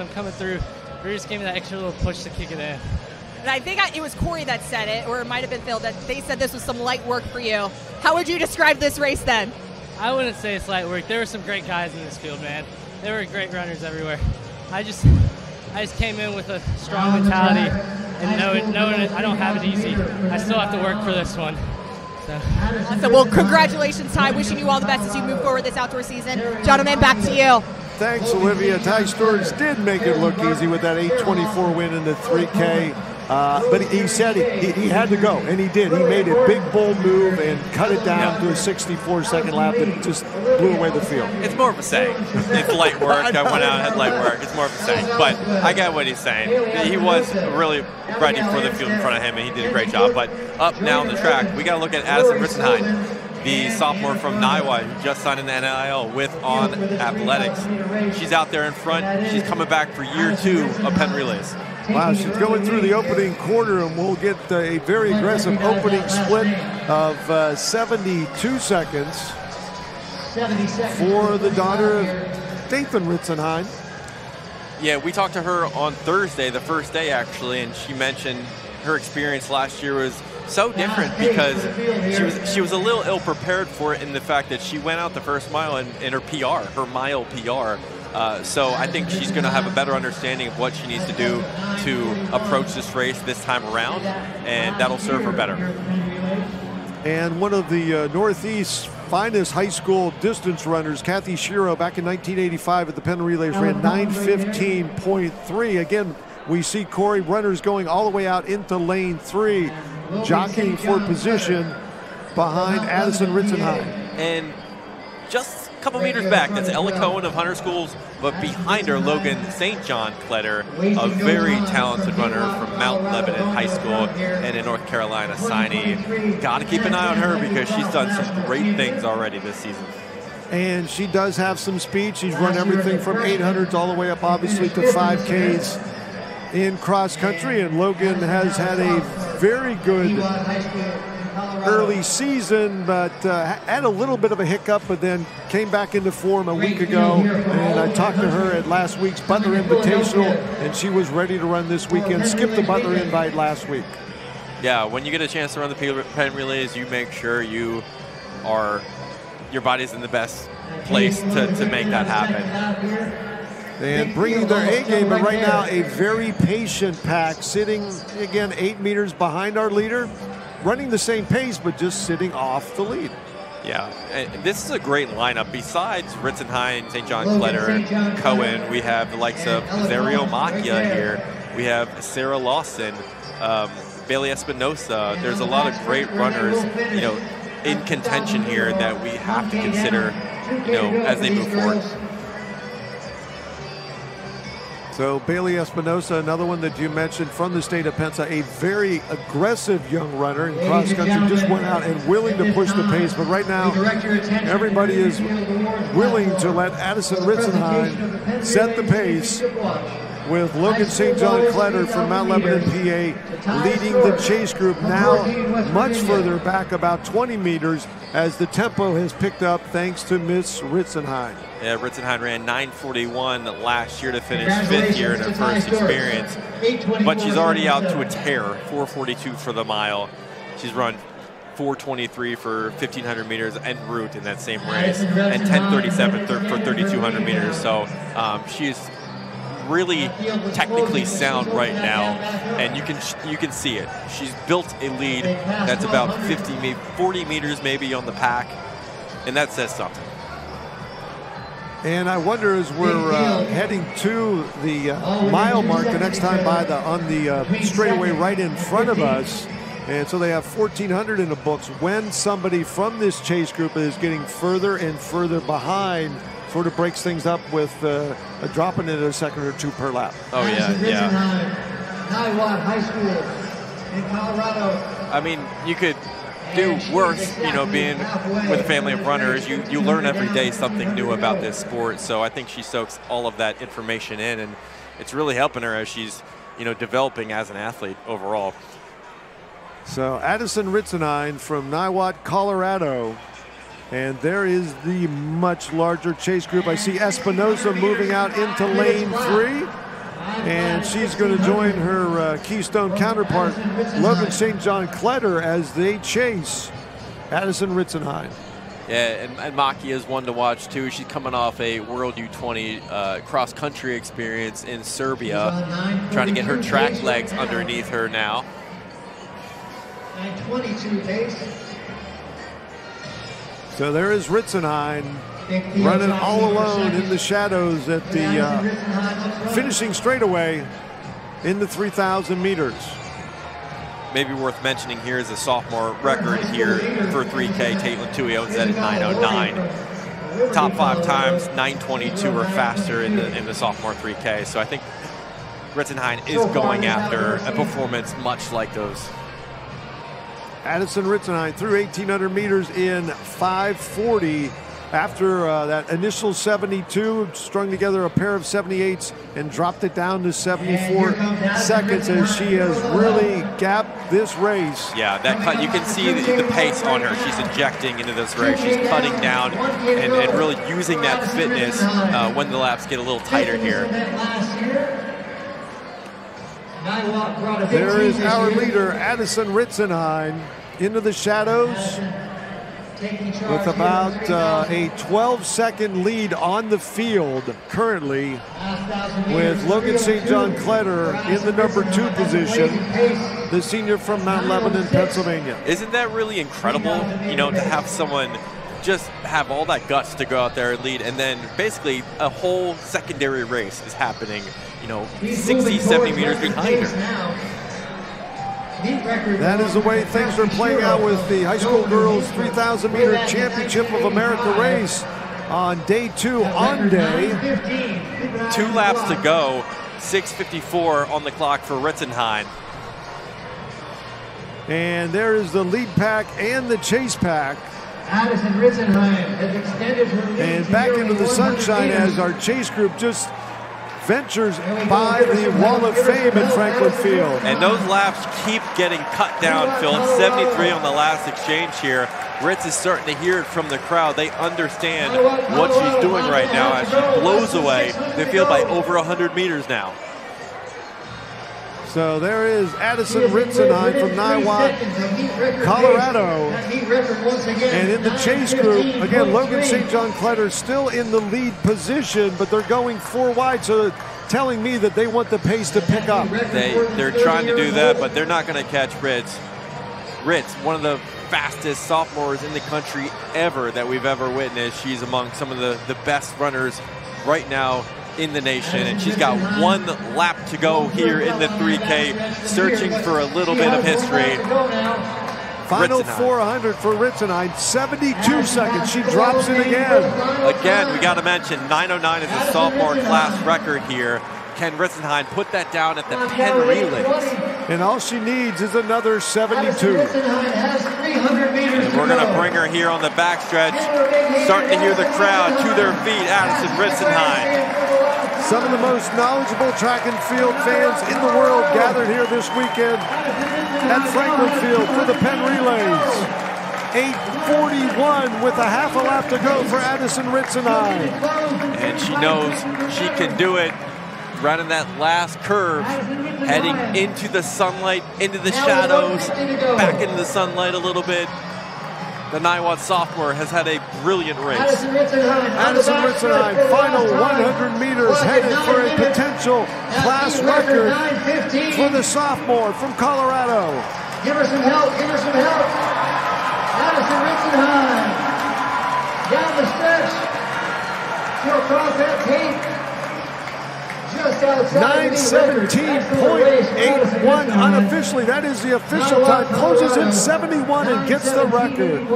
I'm coming through. They just gave me that extra little push to kick it in. And I think it was Corey that said it, or it might have been Phil, that they said this was some light work for you. How would you describe this race then? I wouldn't say it's light work. There were some great guys in this field, man. There were great runners everywhere. I just came in with a strong mentality and knowing I don't have it easy. I still have to work for this one. So, well, congratulations, Ty. Wishing you all the best as you move forward this outdoor season. Gentlemen, back to you. Thanks, Olivia. Ty Stearns did make it look easy with that 8:24 win in the 3K. But he said he had to go, and he did. He made a big, bold move and cut it down to a 64-second lap that just blew away the field. It's more of a saying. It's light work. I went out and had light work. It's more of a saying. But I get what he's saying. He was really ready for the field in front of him, and he did a great job. But up now on the track, we got to look at Addison Ritzenhein, the sophomore from Niwot, who just signed in the NIL with On Athletics. She's out there in front. She's coming back for year 2 of Penn Relays. Wow, she's going through the opening quarter, and we'll get a very aggressive opening split of 72 seconds for the daughter of Addison Ritzenhein. Yeah, we talked to her on Thursday, the first day actually, and she mentioned her experience last year was so different because she was a little ill-prepared for it in the fact that she went out the first mile in her PR, her mile PR. So I think she's going to have a better understanding of what she needs to do to approach this race this time around, and that'll serve her better. And one of the Northeast's finest high school distance runners, Kathy Shiro, back in 1985 at the Penn Relays, ran 9:15.3. Again, we see Corey runners going all the way out into lane 3, jockeying for position behind Addison Ritzenhein. And just a couple meters back, that's Ella Cohen of Hunter Schools, but behind her, Logan St. John Kletter, a very talented runner from Mount Lebanon High School and in North Carolina, signee. Got to keep an eye on her because she's done some great things already this season. And she does have some speed. She's run everything from 800s all the way up, obviously, to 5Ks in cross country. And Logan has had a very good early season, but had a little bit of a hiccup, but then came back into form a week ago. And I talked to her at last week's Butler Invitational, and she was ready to run this weekend. Skipped the Butler invite last week. Yeah, when you get a chance to run the Penn Relays, you make sure your body's in the best place to make that happen. And bringing their A game, but right now a very patient pack, sitting again 8 meters behind our leader, running the same pace, but just sitting off the lead. Yeah, and this is a great lineup. Besides Ritzenhein, St. John Kletter, and Cohen, we have the likes of Zario Macchia here. We have Sarah Lawson, Bailey Espinosa. There's a lot of great runners, in contention here that we have to consider, as they move forward. So Bailey Espinosa, another one that you mentioned from the state of Pensa, a very aggressive young runner in cross country, just went out and willing to push the pace. But right now, everybody is willing to let Addison Ritzenhein set the pace, with Logan St. John Kletter from Mount Lebanon, PA, leading the chase group now much further back, about 20 meters, as the tempo has picked up thanks to Miss Ritzenhein. Yeah, Ritzenhein ran 9:41 last year to finish 5th year in her first experience, but she's already out to a tear, 4:42 for the mile. She's run 4:23 for 1,500 meters en route in that same race, and 10:37 for 3,200 meters. So she's really technically sound right now, and you can see it. She's built a lead that's about 40 meters maybe on the pack, and that says something. And I wonder, as we're heading to the mile mark the next time by on the straightaway right in front of us, and so they have 1,400 in the books, when somebody from this chase group is getting further and further behind, sort of breaks things up with dropping it a second or two per lap. Oh yeah, yeah. Niwot High School in Colorado. I mean, you could do worse, being with a family of runners. You learn every day something new about this sport. So I think she soaks all of that information in, and it's really helping her as she's, developing as an athlete overall. So Addison Ritzenhein from Niwot, Colorado. And there is the much larger chase group. I see Espinosa moving out into lane 3. And she's going to join her Keystone counterpart, Logan St. John Kletter, as they chase Addison Ritzenhein. Yeah, and Maki is one to watch too. She's coming off a World U20 cross-country experience in Serbia, trying to get her track legs underneath her now. 9:22 pace. So there is Ritzenhein running all alone in the shadows at the finishing straightaway in the 3,000 meters. Maybe worth mentioning here is a sophomore record here for 3K. Caitlin Tui owns that at 9:09. Top 5 times, 9:22 or faster in the sophomore 3K. So I think Ritzenhein is going after a performance much like those. Addison Ritzenhein through 1,800 meters in 5:40. After that initial 72, strung together a pair of 78s and dropped it down to 74 seconds as she has really gapped this race. Yeah, that cut, you can see the pace on her. She's injecting into this race. She's cutting down and really using that fitness when the laps get a little tighter here. There is our leader, Addison Ritzenhein, into the shadows with about a 12-second lead on the field currently, with Logan St. John Kletter in the number 2 position, the senior from Mount Lebanon, Pennsylvania. Isn't that really incredible, you know, to have someone just have all that guts to go out there and lead, and then basically a whole secondary race is happening, you know, 60, 70 meters behind her. That is the way things are playing out with the high school girls 3,000 meter championship of America race on day 2 on day. 2 laps to go, 6:54 on the clock for Ritzenhein. And there is the lead pack and the chase pack. Addison Ritzenhein has extended her lead and back into the sunshine as our chase group just ventures by the Wall of Fame at Franklin Field. And those laps keep getting cut down, Phil. It's 73 on the last exchange here. Ritz is starting to hear it from the crowd. They understand what she's doing right now as she blows away the field by over 100 meters now. So there is Addison Ritzenhein from Niwot, Colorado. And in the chase group, again, Logan St. John Kletter still in the lead position, but they're going 4 wide, so telling me that they want the pace to pick up. They're trying to do that, but they're not going to catch Ritz. Ritz, one of the fastest sophomores in the country ever that we've ever witnessed. She's among some of the best runners right now in the nation, and she's got 1 lap to go here in the 3K, searching for a little bit of history. Final 400 for Ritzenhein, 72 seconds. She drops it again. Again, we got to mention 9:09 is a sophomore class record here. Can Ritzenhein put that down at the Penn Relays? And all she needs is another 72. And we're going to bring her here on the backstretch. Starting to hear the crowd to their feet. Addison Ritzenhein. Some of the most knowledgeable track and field fans in the world gathered here this weekend at Franklin Field for the Penn Relays. 8:41 with a half a lap to go for Addison Ritzenhein. And she knows she can do it. Running that last curve, heading into the sunlight, into the shadows, back into the sunlight a little bit. The Niwot sophomore has had a brilliant race. Addison Ritzenhein, final 100 meters, headed for a potential class record for the sophomore from Colorado. Give her some help, give her some help. Addison Ritzenhein, down the stretch, she'll cross that tape. 9:17.81 unofficially. That is the official time. Closes in 71 and gets the record.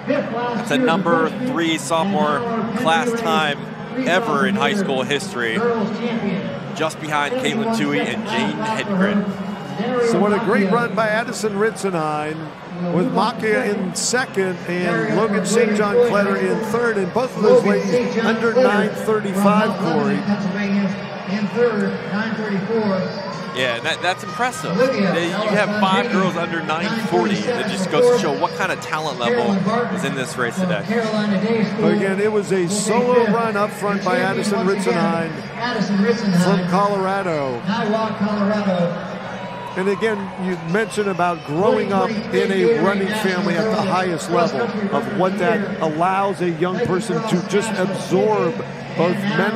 That's a number 3 sophomore class time ever in high school history. Just behind Caitlin Tui and Jane Hedgren. So what a great run by Addison Ritzenhein, with Makia in second and Logan St. John Kletter in third, and both of those ladies under 9:35, Corey. Pennsylvania in third, 9:34. Yeah, and that's impressive. You have 5 girls under 940. That just goes to show what kind of talent level was in this race today. But again, it was a solo run up front by Addison Ritzenhein from Colorado. Niwot, Colorado. And again, you mentioned about growing up in a running family at the highest level of what that allows a young person to just absorb both mentally